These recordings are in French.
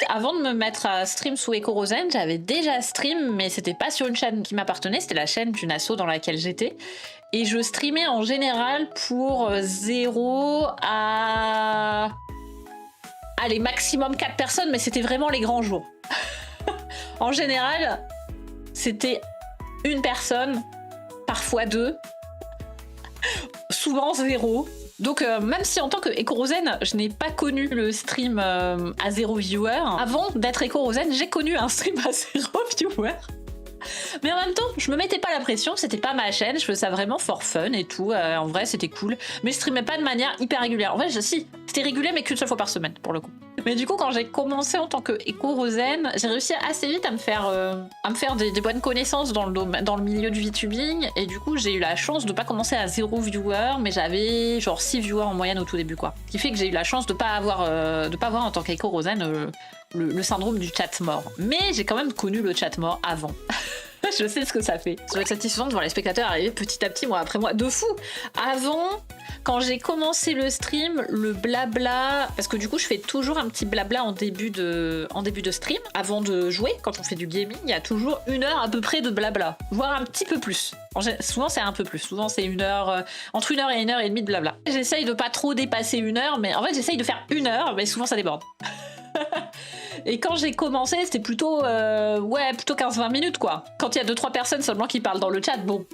avant de me mettre à stream sous Ecorosène, j'avais déjà stream, mais c'était pas sur une chaîne qui m'appartenait, c'était la chaîne d'une asso dans laquelle j'étais. Et je streamais en général pour 0 à... Allez, maximum 4 personnes, mais c'était vraiment les grands jours. En général, c'était une personne, parfois 2, souvent 0. Donc même si en tant que Ecorosène, je n'ai pas connu le stream à 0 viewer, avant d'être Ecorosène, j'ai connu un stream à 0 viewer. Mais en même temps, je me mettais pas la pression, c'était pas ma chaîne, je faisais ça vraiment for fun et tout, en vrai c'était cool. Mais je streamais pas de manière hyper régulière. En vrai, si, c'était régulier mais qu'une seule fois par semaine pour le coup. Mais du coup, quand j'ai commencé en tant que Ecorosène, j'ai réussi assez vite à me faire des bonnes connaissances dans le milieu du VTubing. Et du coup, j'ai eu la chance de pas commencer à 0 viewer, mais j'avais genre 6 viewers en moyenne au tout début quoi. Ce qui fait que j'ai eu la chance de pas avoir en tant qu'Ecorosène le syndrome du chat mort. Mais j'ai quand même connu le chat mort avant. Je sais ce que ça fait. Ça doit être satisfaisant de voir les spectateurs arriver petit à petit, mois après mois. De fou. Avant, quand j'ai commencé le stream, le blabla... Parce que du coup, je fais toujours un petit blabla en début de stream. Avant de jouer, quand on fait du gaming, il y a toujours 1 heure à peu près de blabla. Voire un petit peu plus. Souvent, c'est un peu plus. Souvent, c'est 1 heure... entre 1 heure et 1 heure et demie de blabla. J'essaye de pas trop dépasser 1 heure, mais en fait, j'essaye de faire 1 heure, mais souvent, ça déborde. Et quand j'ai commencé, c'était plutôt 15-20 minutes quoi. Quand il y a 2-3 personnes seulement qui parlent dans le chat, bon,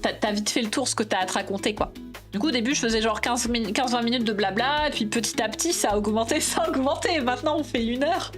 t'as vite fait le tour ce que t'as à te raconter quoi. Du coup au début je faisais genre 15-20 minutes de blabla, et puis petit à petit ça a augmenté, maintenant on fait 1 heure.